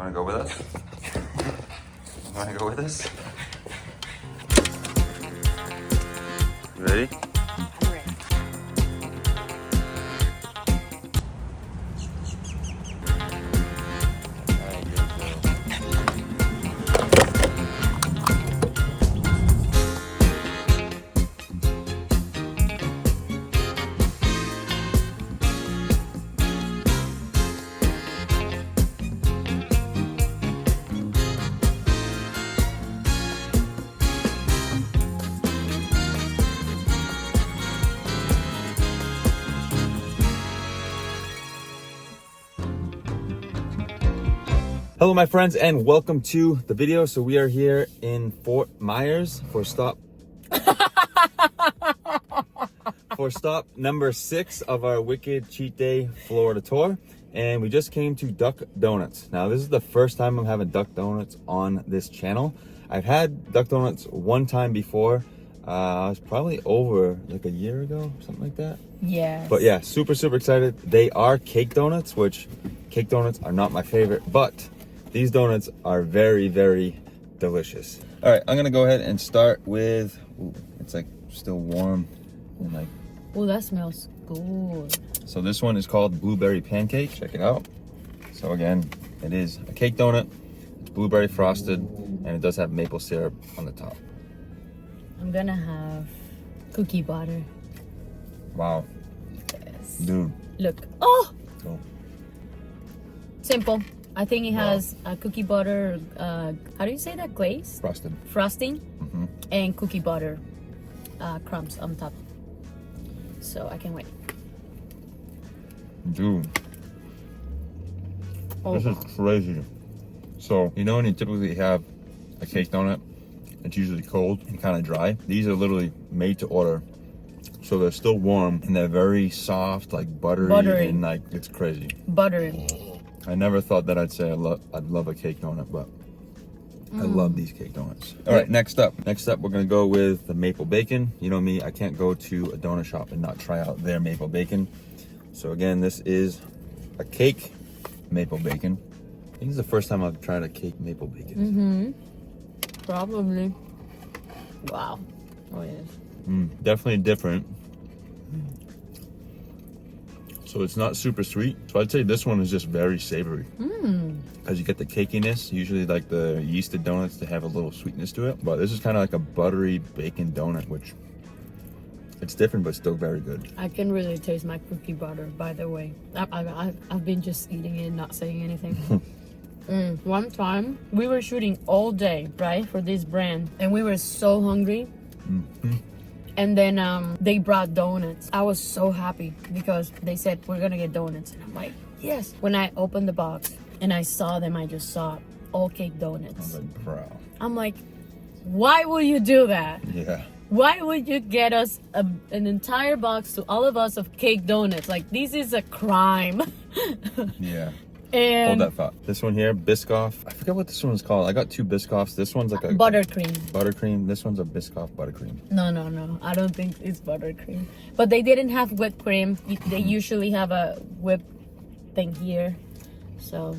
Wanna go with us? Wanna go with us? You ready? I'm ready. Hello my friends and welcome to the video. So we are here in Fort Myers for stop number 6 of our Wicked Cheat Day Florida tour, and we just came to Duck Donuts. Now this is the first time I'm having Duck Donuts on this channel. I've had Duck Donuts one time before. It was probably over like a year ago, something like that. Yes. But yeah, super excited. They are cake donuts, which cake donuts are not my favorite, but these donuts are very delicious. All right, I'm gonna go ahead and start with, ooh, it's like still warm and like. Oh, that smells good. So this one is called Blueberry Pancake. Check it out. So again, it is a cake donut. It's blueberry frosted, and it does have maple syrup on the top. I'm gonna have cookie butter. Wow. Yes. Dude. Look. Oh! Oh. Simple. I think it has cookie butter, how do you say that? Glaze? Frosted. Frosting. And cookie butter crumbs on top. So I can't wait. Dude. Oh. This is crazy. So, you know when you typically have a cake donut, it's usually cold and kind of dry. These are literally made to order. So they're still warm and they're very soft, like buttery. And like, it's crazy. Buttery. I never thought that I'd say I'd love a cake donut, but I love these cake donuts. All right, next up we're gonna go with the maple bacon. You know me, I can't go to a donut shop and not try out their maple bacon. So again, this is a cake maple bacon. I think it's the first time I've tried a cake maple bacon. Probably. Wow. Oh yes. Definitely different. So it's not super sweet. So I'd say this one is just very savory. As you get the cakiness, usually like the yeasted donuts, they have a little sweetness to it. But this is kind of like a buttery bacon donut, which it's different, but still very good. I can really taste my cookie butter, by the way. I've been just eating it, not saying anything. One time, we were shooting all day, right, for this brand. And we were so hungry. And then they brought donuts. I was so happy because they said, we're gonna get donuts. And I'm like, yes. When I opened the box and I saw them, I just saw all cake donuts. I was like, bro. I'm like, why would you do that? Yeah. Why would you get us an entire box to all of us of cake donuts? Like, this is a crime. Yeah. And hold that thought. This one here, Biscoff. I forget what this one's called. I got 2 Biscoffs. This one's like a buttercream. Buttercream. This one's a Biscoff buttercream. No. I don't think it's buttercream. But they didn't have whipped cream. They usually have a whipped thing here. So,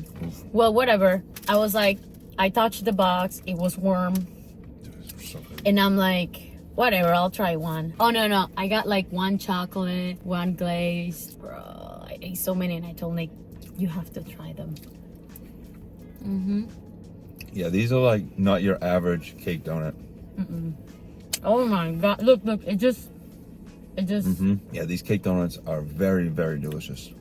well, whatever. I was like, I touched the box. It was warm. Dude, so good. And I'm like, whatever, I'll try one. Oh, no. I got like 1 chocolate, 1 glazed. Bro, I ate so many and I told Nick, you have to try them. Yeah, these are like not your average cake donut. Oh my God, look, it just. Yeah, these cake donuts are very delicious.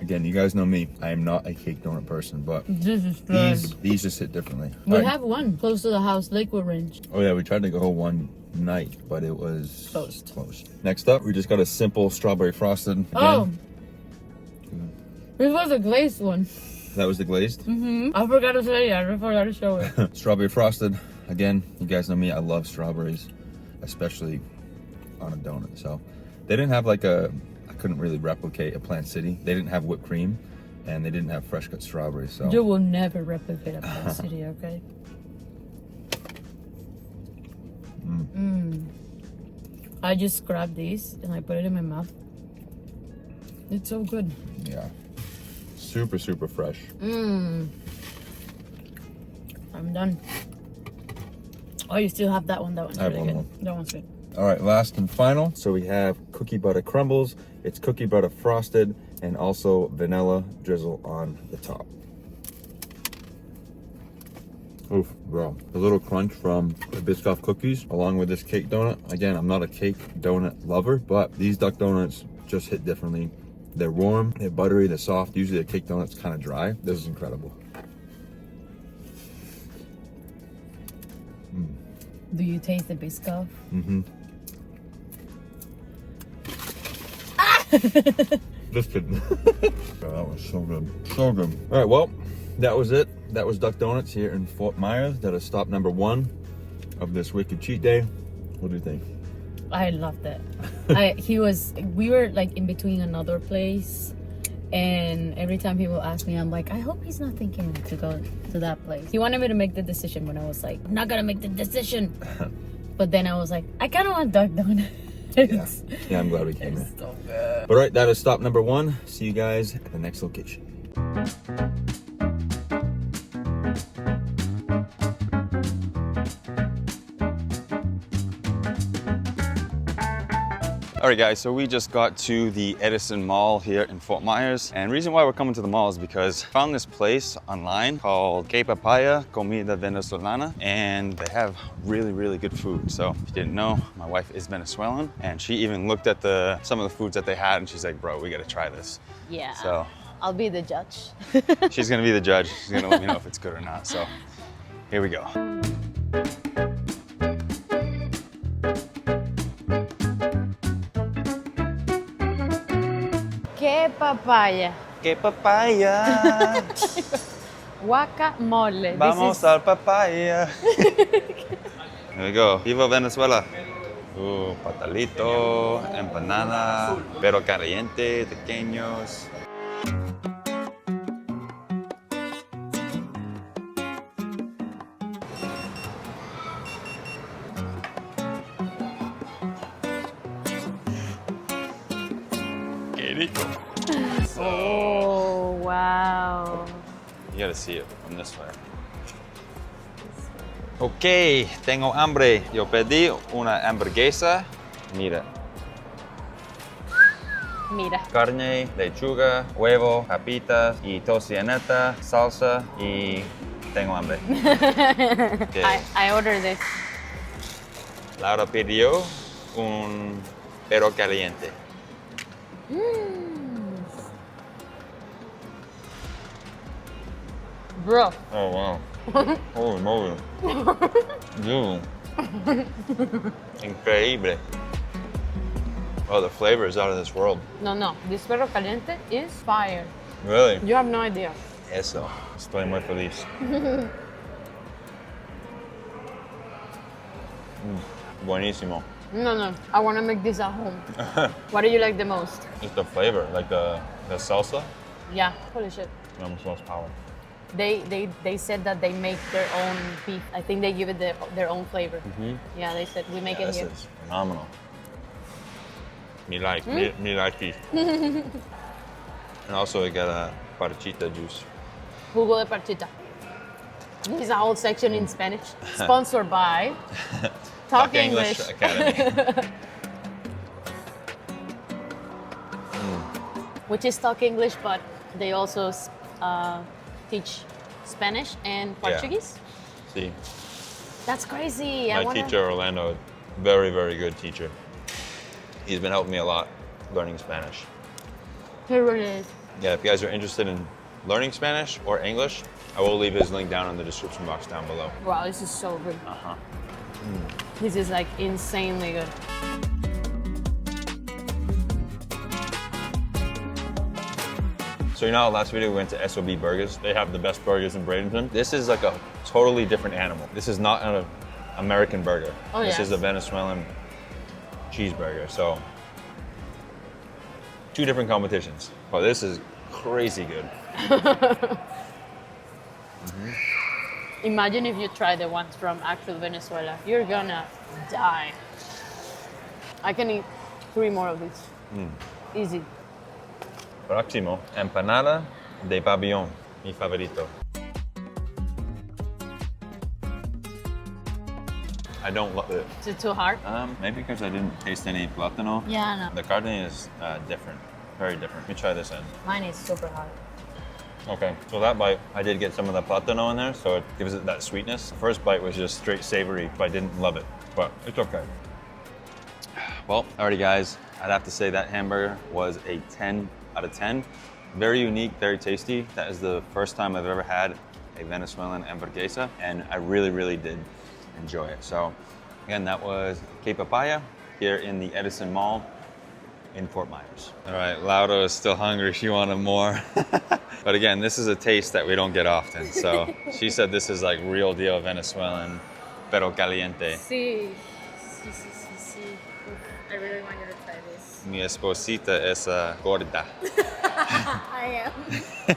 Again, you guys know me, I am not a cake donut person, but This is good. these just hit differently. We All right. have one close to the house, Lakewood Ranch. Oh yeah, we tried to go one night, but it was Closed. Next up, we just got a simple strawberry frosted. Again. Oh, this was a glazed one. That was the glazed? I forgot to say it, I forgot to show it. Strawberry frosted. Again, you guys know me, I love strawberries, especially on a donut. So they didn't have like I couldn't really replicate a Plant City. They didn't have whipped cream and they didn't have fresh cut strawberries. So You will never replicate a Plant City, okay? I just grabbed these and I put it in my mouth. It's so good. Yeah. Super fresh. I'm done. Oh, you still have that one. That one's I have really one good. more. That one's good. All right, last and final. So we have cookie butter crumbles. It's cookie butter frosted and also vanilla drizzle on the top. Oof, bro. A little crunch from the Biscoff cookies along with this cake donut. Again, I'm not a cake donut lover, but these duck donuts just hit differently. They're warm, they're buttery, they're soft. Usually a cake donut's kind of dry. This is incredible. Do you taste the Biscoff? Mm-hmm. Just kidding. That was so good. So good. All right, well, that was it. That was Duck Donuts here in Fort Myers. That is stop number 1 of this wicked cheat day. What do you think? I loved it. We were like in between another place, and every time people ask me, I'm like, I hope he's not thinking to go to that place. He wanted me to make the decision, but I was like, I'm not gonna make the decision. But then I was like, I kind of want Duck Donuts. Yeah, I'm glad we came here. So good. But all right, that is stop number 1. See you guys at the next location. All right, guys, so we just got to the Edison Mall here in Fort Myers. And the reason why we're coming to the mall is because I found this place online called Que Papaya Comida Venezolana, and they have really, really good food. So if you didn't know, my wife is Venezuelan, and she even looked at some of the foods that they had, and she's like, bro, we gotta try this. Yeah. So I'll be the judge. she's gonna be the judge. She's gonna let me know if it's good or not. So here we go. Que papaya. Que papaya. Guacamole. Vamos al papaya. Here we go. Viva Venezuela. Patalito, empanada, pero caliente, pequeños. Qué rico. Oh, wow. You gotta see it from this way. Ok, tengo hambre. Yo pedí una hamburguesa. Mira. Mira. Carne, lechuga, huevo, papitas y tocineta, salsa y tengo hambre. Okay. I ordered this. Laura pidió un perro caliente. Bro. Oh, wow. Holy moly. Dude. Increíble. Oh, the flavor is out of this world. No. This perro caliente is fire. Really? You have no idea. Eso. Estoy muy feliz. Buenísimo. No. I want to make this at home. What do you like the most? Just the flavor, like the salsa. Yeah. Holy shit. It almost lost power. They said that they make their own beef. I think they give it their own flavor. Yeah, they said we make it This here. is phenomenal. Me like it. And also I got a parchita juice. Jugo de parchita. There's a whole section in Spanish. Sponsored by Talk English Academy. Which is Talk English, but they also teach Spanish and Portuguese. See, That's crazy. my teacher Orlando, very, very good teacher. He's been helping me a lot learning Spanish. He really is. Yeah, if you guys are interested in learning Spanish or English, I will leave his link down in the description box down below. Wow, this is so good. This is like insanely good. So you know, last video we went to SOB Burgers. They have the best burgers in Bradenton. This is like a totally different animal. This is not an American burger. Oh, this yes. is a Venezuelan cheeseburger. So 2 different competitions. But this is crazy good. Imagine if you try the ones from actual Venezuela. You're gonna die. I can eat 3 more of these. Easy. Próximo, empanada de pabellón, mi favorito. I don't love it. Is it too hard? Maybe because I didn't taste any plátano. Yeah, no. The carne is different, very different. Let me try this in. Mine is super hard. Okay, so that bite, I did get some of the plátano in there, so it gives it that sweetness. The first bite was just straight savory, but I didn't love it, but it's okay. Well, alrighty guys, I'd have to say that hamburger was a 10 out of 10. Very unique, very tasty. That is the first time I've ever had a Venezuelan hamburguesa, and I really, really did enjoy it. So again, that was Que Papaya here in the Edison Mall in Fort Myers. All right, Laura is still hungry. She wanted more. But again, this is a taste that we don't get often. So she said this is like real deal Venezuelan, pero caliente. Sí. I really want you to try this. Mi esposita es gorda. I am.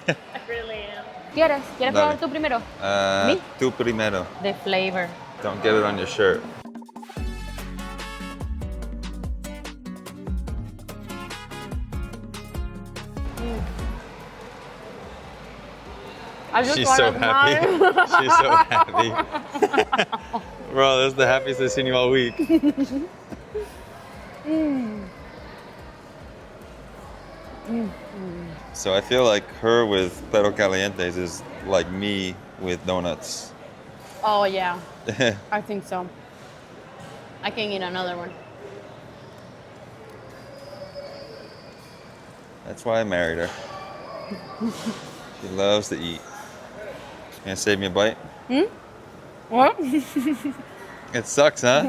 I really am. ¿Quieres probar tú primero? ¿Me? Tú primero. The flavor. Don't get it on your shirt. She's so happy. She's so happy. Bro, that's the happiest I've seen you all week. So I feel like her with pero calientes is like me with donuts. Oh yeah, I think so. I can eat another one. That's why I married her. She loves to eat. Gonna save me a bite? What? It sucks, huh?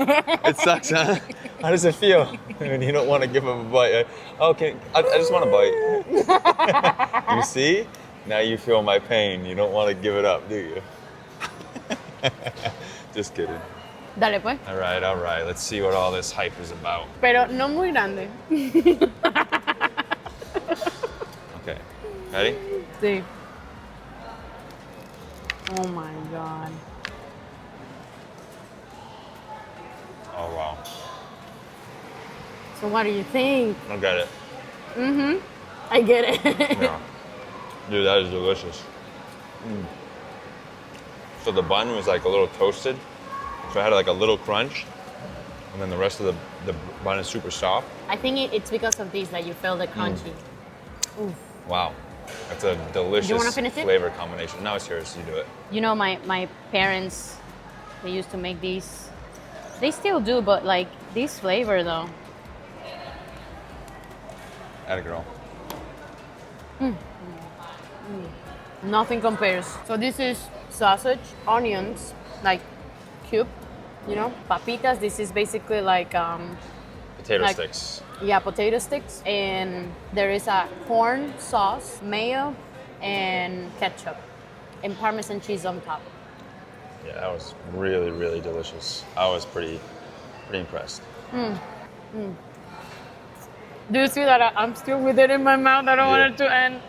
It sucks, huh? How does it feel when you don't want to give him a bite? Okay, I just want a bite. You see? Now you feel my pain. You don't want to give it up, do you? Just kidding. Dale pues. All right. Let's see what all this hype is about. Pero no muy grande. Okay, ready? Sí. Oh my God. Oh, wow. So what do you think? I get it. I get it. Yeah. Dude, that is delicious. So the bun was like a little toasted. So I had like a little crunch. And then the rest of the bun is super soft. I think it's because of this that you feel the crunchy. Oof. Wow. That's a delicious wanna finish it? flavor combination. Now it's yours. You do it. You know, my parents, they used to make these. They still do, but like this flavor though. Atta girl. Nothing compares. So this is sausage, onions, like cube, you know, papitas. This is basically like Potato like- sticks. yeah, potato sticks, and there is a corn sauce, mayo, and ketchup, and Parmesan cheese on top. Yeah, that was really, really delicious. I was pretty impressed. Do you see that I'm still with it in my mouth? I don't Yeah. want it to end.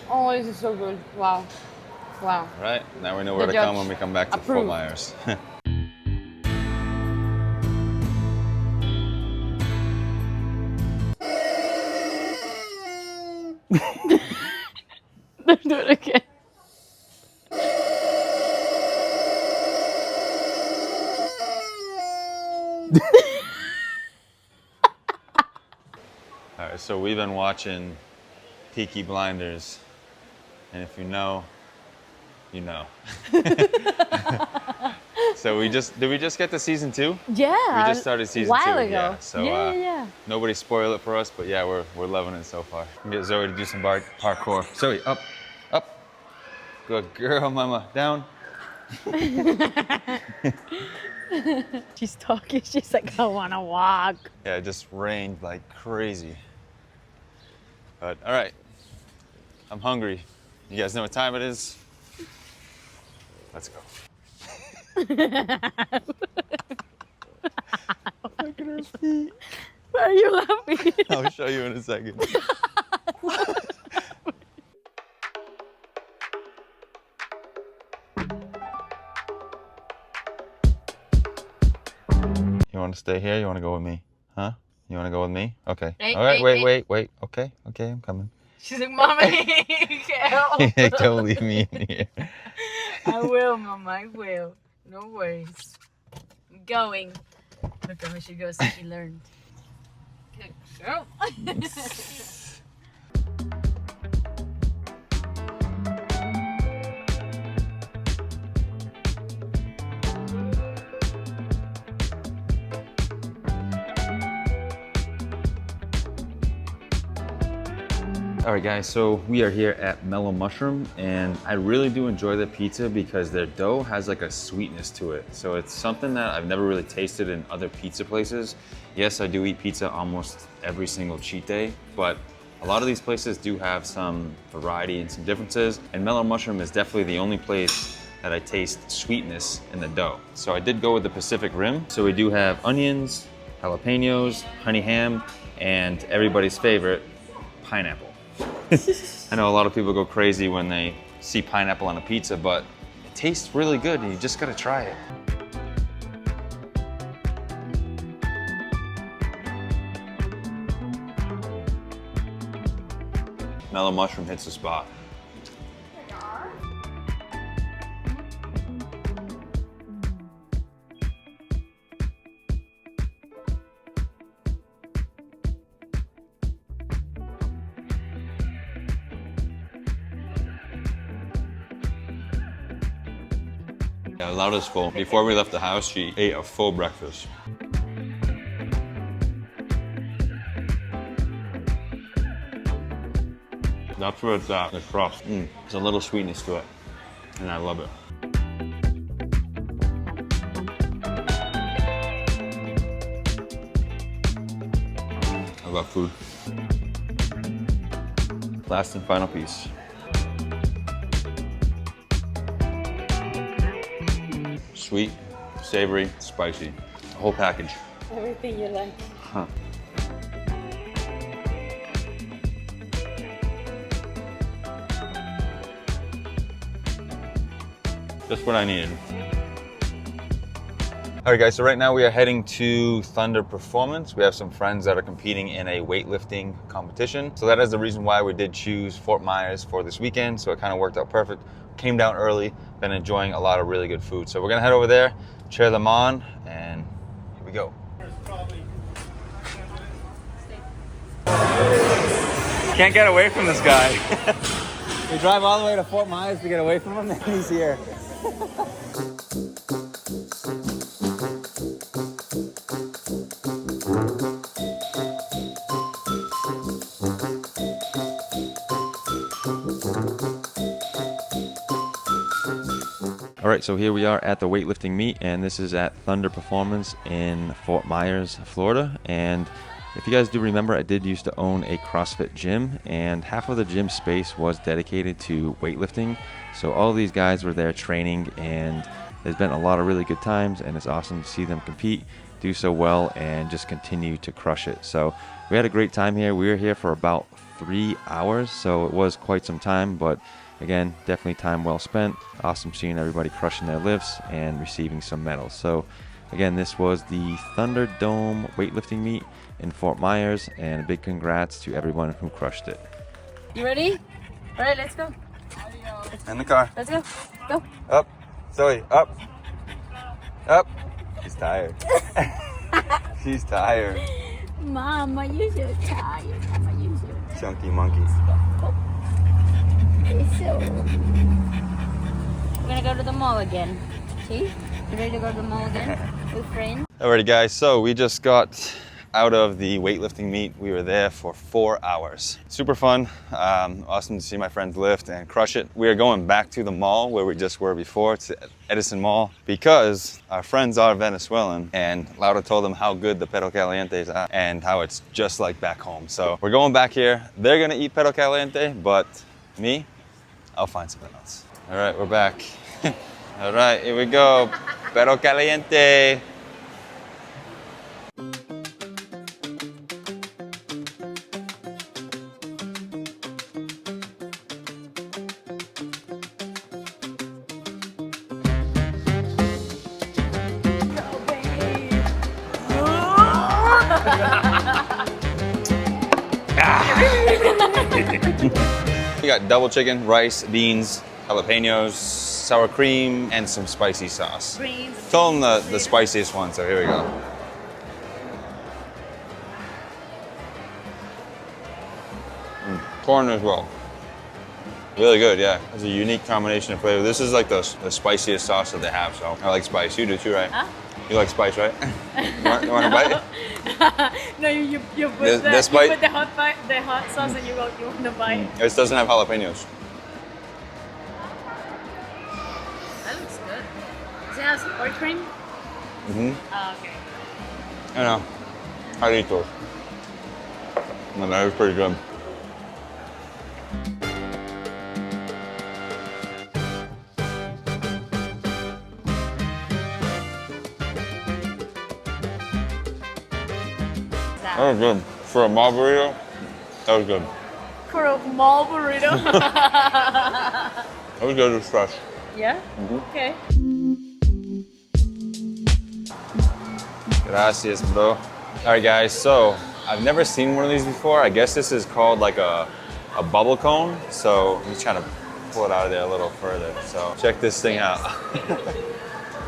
Oh, this is so good. Wow. Wow. All right, now we know where The to come judge when we come back to Fort approved. Myers. Do it again. All right, so we've been watching Peaky Blinders, and if you know, you know. So did we just get to season 2? Yeah. We just started season a while 2. ago. Yeah, so yeah. nobody spoil it for us, but yeah, we're loving it so far. Get Zoe to do some parkour. Zoe, up. Good girl, mama. Down. She's talking. She's like, I want to walk. Yeah, it just rained like crazy. But all right, I'm hungry. You guys know what time it is? Let's go. Look at her feet. Why are you laughing? I'll show you in a second. You want to stay here? You want to go with me? Huh? You want to go with me? Okay. Hey, all right, hey, wait. Okay, I'm coming. She's like, Mommy, help. Don't leave me in here. I will, Mama, I will. No worries. keep going. Look how she goes, she learned. Good girl. All right guys, so we are here at Mellow Mushroom, and I really do enjoy their pizza because their dough has like a sweetness to it. So it's something that I've never really tasted in other pizza places. Yes, I do eat pizza almost every single cheat day, but a lot of these places do have some variety and some differences, and Mellow Mushroom is definitely the only place that I taste sweetness in the dough. So I did go with the Pacific Rim. So we do have onions, jalapenos, honey ham, and everybody's favorite, pineapple. I know a lot of people go crazy when they see pineapple on a pizza, but it tastes really good and you just gotta try it. Mellow Mushroom hits the spot. Yeah, Laura's full. Before we left the house, she ate a full breakfast. That's where it's at, the crust. There's a little sweetness to it, and I love it. I love food. Last and final piece. Sweet, savory, spicy. The whole package. Everything you like. Huh. Just what I needed. All right guys, so right now we are heading to Thunder Performance. We have some friends that are competing in a weightlifting competition. So that is the reason why we did choose Fort Myers for this weekend. So it kind of worked out perfect. Came down early, been enjoying a lot of really good food. So we're gonna head over there, cheer them on, and here we go. Can't get away from this guy. We drive all the way to Fort Myers to get away from him, and he's here. All right, so here we are at the weightlifting meet, and this is at Thunder Performance in Fort Myers, Florida. And if you guys do remember, I did used to own a CrossFit gym, and half of the gym space was dedicated to weightlifting. So all these guys were there training, and there's been a lot of really good times, and it's awesome to see them compete, do so well, and just continue to crush it. So we had a great time here. We were here for about 3 hours, so it was quite some time, but again, definitely time well spent. Awesome seeing everybody crushing their lifts and receiving some medals. So again, this was the Thunderdome weightlifting meet in Fort Myers, and a big congrats to everyone who crushed it. You ready? All right, let's go. In the car. Let's go. Go. Up. Zoe, up. Up. She's tired. She's tired. Mama, you're so tired. Mama, you're so tired. Chunky monkey. So, we're gonna go to the mall again. See? You ready to go to the mall again with friends? Alrighty guys, so we just got out of the weightlifting meet. We were there for 4 hours. Super fun, awesome to see my friends lift and crush it. We are going back to the mall where we just were before, to Edison Mall, because our friends are Venezuelan, and Laura told them how good the perro calientes are and how it's just like back home. So we're going back here. They're gonna eat perro caliente, but me, I'll find something else. All right, we're back. All right, here we go. Perro caliente. We got double chicken, rice, beans, jalapenos, sour cream, and some spicy sauce. Greens. Tell them the spiciest one, so here we go. Corn as well. Really good, yeah. It's a unique combination of flavor. This is like the spiciest sauce that they have, so I like spice. You do too, right? Huh? You like spice, right? you want to bite? No, you put You the hot sauce and you want to bite. This doesn't have jalapenos. That looks good. Does it have sour cream? Mm-hmm. Oh, okay. I know. I'd eat those. And that was pretty good. That was good. For a mall burrito, that was good. For a mall burrito? That was good, it was fresh. Yeah? Mm-hmm. Okay. Gracias, bro. All right, guys, so I've never seen one of these before. I guess this is called like a bubble cone. So I'm just trying to pull it out of there a little further. So check this thing out.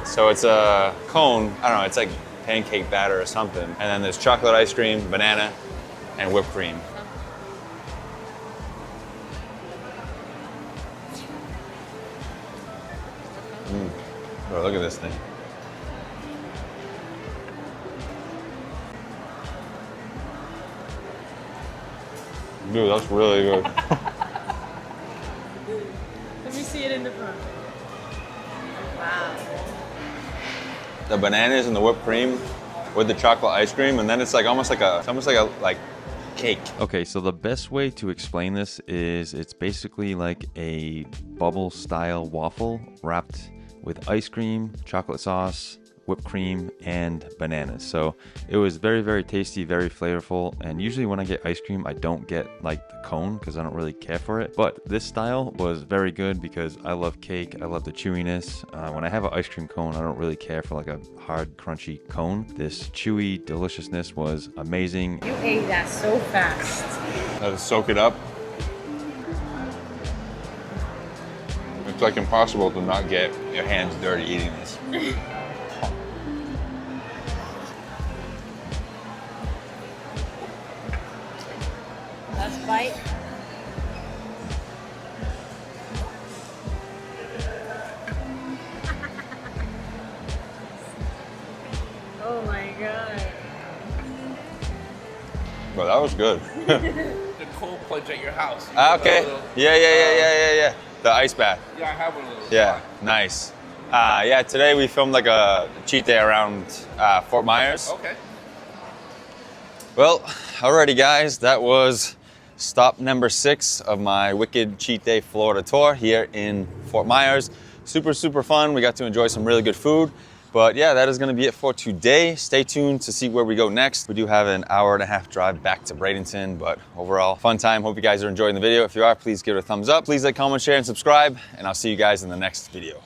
So it's a cone, I don't know, it's like pancake batter or something. And then there's chocolate ice cream, banana, and whipped cream. Bro, look at this thing. Dude, that's really good. Let me see it in the front. Wow. The bananas and the whipped cream with the chocolate ice cream, and then it's like almost like a cake. Okay, so the best way to explain this is it's basically like a bubble style waffle wrapped with ice cream, chocolate sauce, whipped cream, and bananas. So it was very, very tasty, very flavorful. And usually when I get ice cream, I don't get like the cone because I don't really care for it. But this style was very good because I love cake. I love the chewiness. When I have an ice cream cone, I don't really care for like a hard, crunchy cone. This chewy deliciousness was amazing. You ate that so fast. Let it soak it up. It's like impossible to not get your hands dirty eating this. Last bite. Oh my god. But that was good. The cold plunge at your house. Okay. Yeah. The ice bath. Yeah, I have one of those. Yeah, nice. Yeah, today we filmed like a cheat day around Fort Myers. Okay. Well, alrighty guys, that was stop number 6 of my Wicked Cheat Day Florida tour here in Fort Myers. Super, super fun. We got to enjoy some really good food. But yeah, that is gonna be it for today. Stay tuned to see where we go next. We do have an hour-and-a-half drive back to Bradenton, but overall, fun time. Hope you guys are enjoying the video. If you are, please give it a thumbs up. Please like, comment, share, and subscribe, and I'll see you guys in the next video.